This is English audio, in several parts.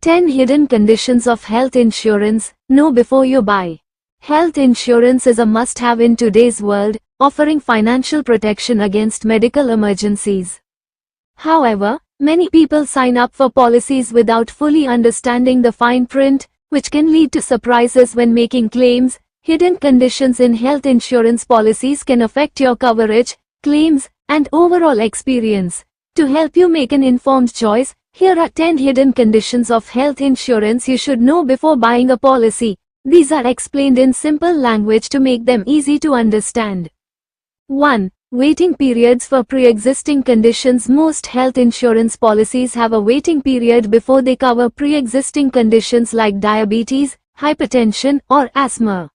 10 Hidden Conditions of Health Insurance. Know before you buy. Health insurance is a must-have in today's world, offering financial protection against medical emergencies. However, many people sign up for policies without fully understanding the fine print, which can lead to surprises when making claims. Hidden conditions in health insurance policies can affect your coverage, claims, and overall experience. To help you make an informed choice, here are 10 hidden conditions of health insurance you should know before buying a policy. These are explained in simple language to make them easy to understand. 1. Waiting periods for pre-existing conditions. Most health insurance policies have a waiting period before they cover pre-existing conditions like diabetes, hypertension, or asthma.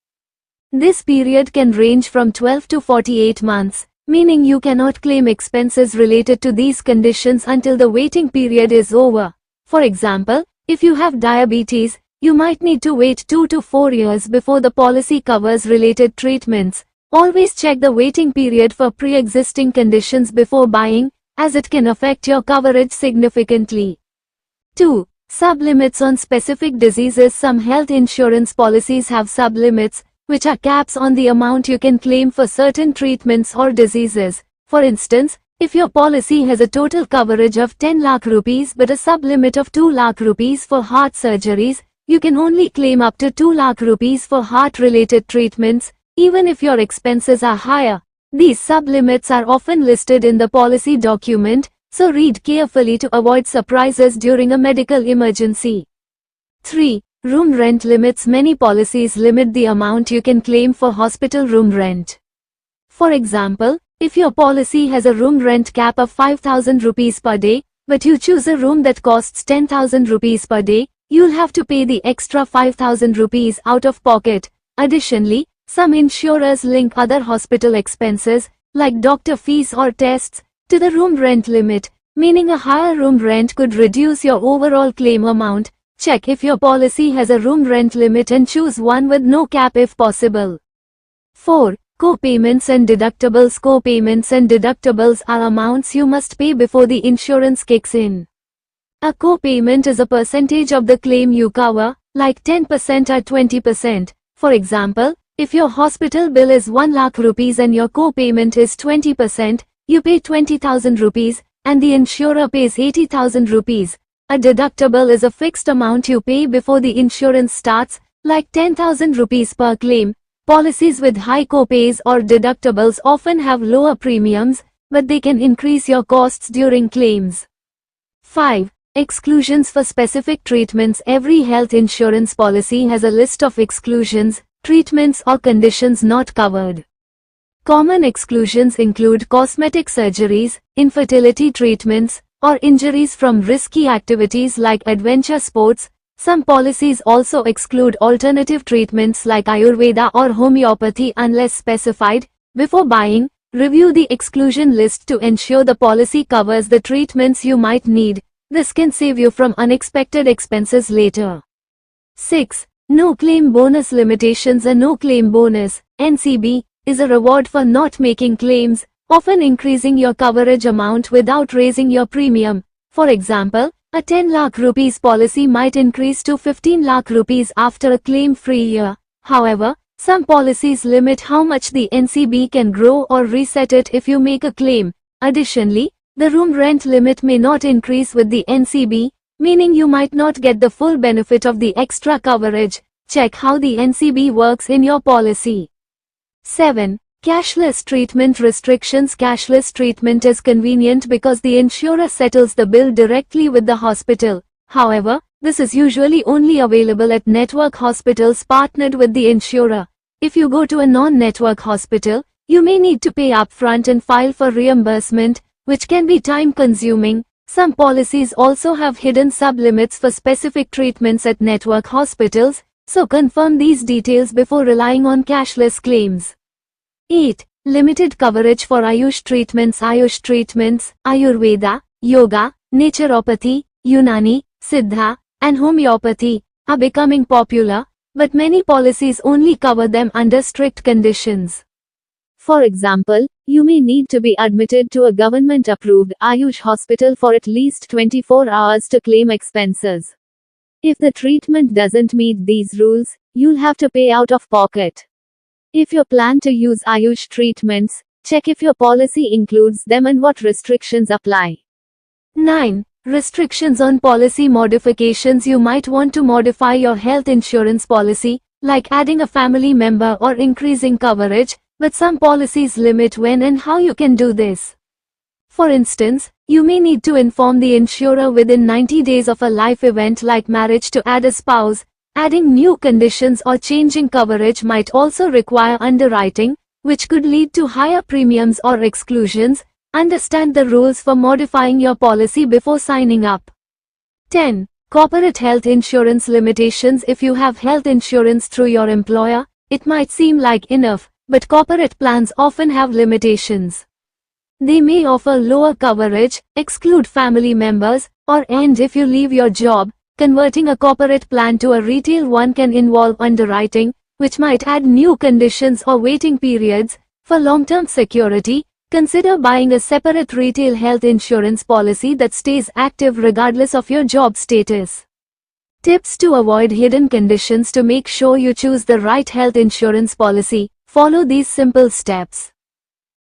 This period can range from 12 to 48 months, meaning you cannot claim expenses related to these conditions until the waiting period is over. For example, if you have diabetes, you might need to wait 2 to 4 years before the policy covers related treatments. Always check the waiting period for pre-existing conditions before buying, as it can affect your coverage significantly. 2. Sublimits on specific diseases. Some health insurance policies have sublimits, which are caps on the amount you can claim for certain treatments or diseases. For instance, if your policy has a total coverage of 10 lakh rupees but a sublimit of 2 lakh rupees for heart surgeries, you can only claim up to 2 lakh rupees for heart-related treatments, even if your expenses are higher. These sublimits are often listed in the policy document, so read carefully to avoid surprises during a medical emergency. 3. Room rent limits. Many policies limit the amount you can claim for hospital room rent. For example, if your policy has a room rent cap of 5,000 rupees per day, but you choose a room that costs 10,000 rupees per day, you'll have to pay the extra 5,000 rupees out of pocket. Additionally, some insurers link other hospital expenses, like doctor fees or tests, to the room rent limit, meaning a higher room rent could reduce your overall claim amount. Check if your policy has a room rent limit and choose one with no cap if possible. 4. Co-payments and deductibles. Co-payments and deductibles are amounts you must pay before the insurance kicks in. A co-payment is a percentage of the claim you cover, like 10% or 20%. For example, if your hospital bill is 1 lakh rupees and your co-payment is 20%, you pay 20,000 rupees, and the insurer pays 80,000 rupees. A deductible is a fixed amount you pay before the insurance starts, like 10,000 rupees per claim. Policies with high co-pays or deductibles often have lower premiums, but they can increase your costs during claims. 5. Exclusions for specific treatments. Every health insurance policy has a list of exclusions, treatments or conditions not covered. Common exclusions include cosmetic surgeries, infertility treatments, or injuries from risky activities like adventure sports. Some policies also exclude alternative treatments like Ayurveda or homeopathy unless specified. Before buying, review the exclusion list to ensure the policy covers the treatments you might need. This can save you from unexpected expenses later. 6. No claim bonus limitations. A no claim bonus, NCB, is a reward for not making claims, often increasing your coverage amount without raising your premium. For example, a 10 lakh rupees policy might increase to 15 lakh rupees after a claim-free year. However, some policies limit how much the NCB can grow or reset it if you make a claim. Additionally, the room rent limit may not increase with the NCB, meaning you might not get the full benefit of the extra coverage. Check how the NCB works in your policy. 7. Cashless treatment restrictions. Cashless treatment is convenient because the insurer settles the bill directly with the hospital. However, this is usually only available at network hospitals partnered with the insurer. If you go to a non-network hospital, you may need to pay upfront and file for reimbursement, which can be time-consuming. Some policies also have hidden sublimits for specific treatments at network hospitals, so confirm these details before relying on cashless claims. 8. Limited coverage for Ayush treatments. Ayush treatments, Ayurveda, Yoga, Naturopathy, Unani, Siddha, and Homeopathy, are becoming popular, but many policies only cover them under strict conditions. For example, you may need to be admitted to a government-approved Ayush hospital for at least 24 hours to claim expenses. If the treatment doesn't meet these rules, you'll have to pay out of pocket. If you plan to use Ayush treatments, check if your policy includes them and what restrictions apply. 9. Restrictions on policy modifications. You might want to modify your health insurance policy, like adding a family member or increasing coverage, but some policies limit when and how you can do this. For instance, you may need to inform the insurer within 90 days of a life event like marriage to add a spouse. Adding new conditions or changing coverage might also require underwriting, which could lead to higher premiums or exclusions. Understand the rules for modifying your policy before signing up. 10. Corporate health insurance limitations. If you have health insurance through your employer, it might seem like enough, but corporate plans often have limitations. They may offer lower coverage, exclude family members, or end if you leave your job. Converting a corporate plan to a retail one can involve underwriting, which might add new conditions or waiting periods. For long-term security, consider buying a separate retail health insurance policy that stays active regardless of your job status. Tips to avoid hidden conditions. To make sure you choose the right health insurance policy, follow these simple steps.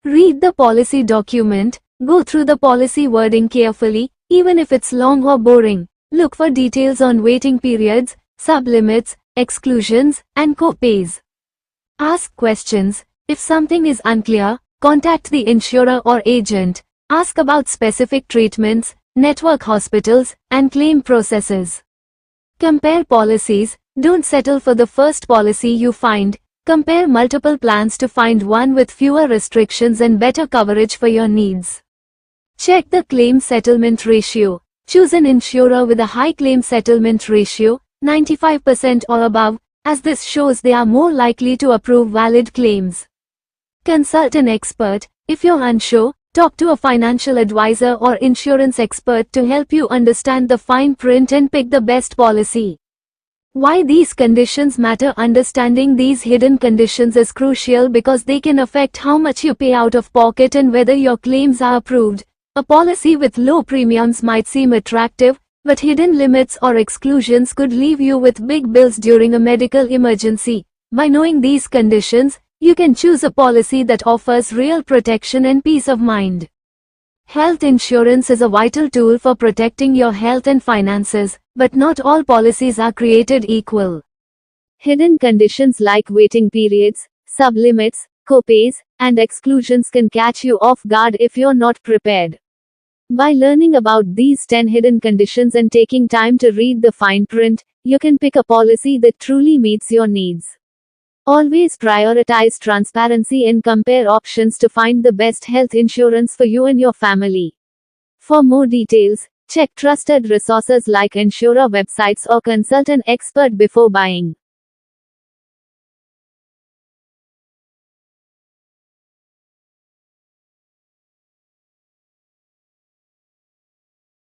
Read the policy document. Go through the policy wording carefully, even if it's long or boring. Look for details on waiting periods, sublimits, exclusions, and co-pays. Ask questions. If something is unclear, contact the insurer or agent. Ask about specific treatments, network hospitals, and claim processes. Compare policies. Don't settle for the first policy you find. Compare multiple plans to find one with fewer restrictions and better coverage for your needs. Check the claim settlement ratio. Choose an insurer with a high claim settlement ratio, 95% or above, as this shows they are more likely to approve valid claims. Consult an expert. If you're unsure, talk to a financial advisor or insurance expert to help you understand the fine print and pick the best policy. Why these conditions matter. Understanding these hidden conditions is crucial because they can affect how much you pay out of pocket and whether your claims are approved. A policy with low premiums might seem attractive, but hidden limits or exclusions could leave you with big bills during a medical emergency. By knowing these conditions, you can choose a policy that offers real protection and peace of mind. Health insurance is a vital tool for protecting your health and finances, but not all policies are created equal. Hidden conditions like waiting periods, sublimits, co-pays, and exclusions can catch you off guard if you're not prepared. By learning about these 10 hidden conditions and taking time to read the fine print, you can pick a policy that truly meets your needs. Always prioritize transparency and compare options to find the best health insurance for you and your family. For more details, check trusted resources like insurer websites or consult an expert before buying.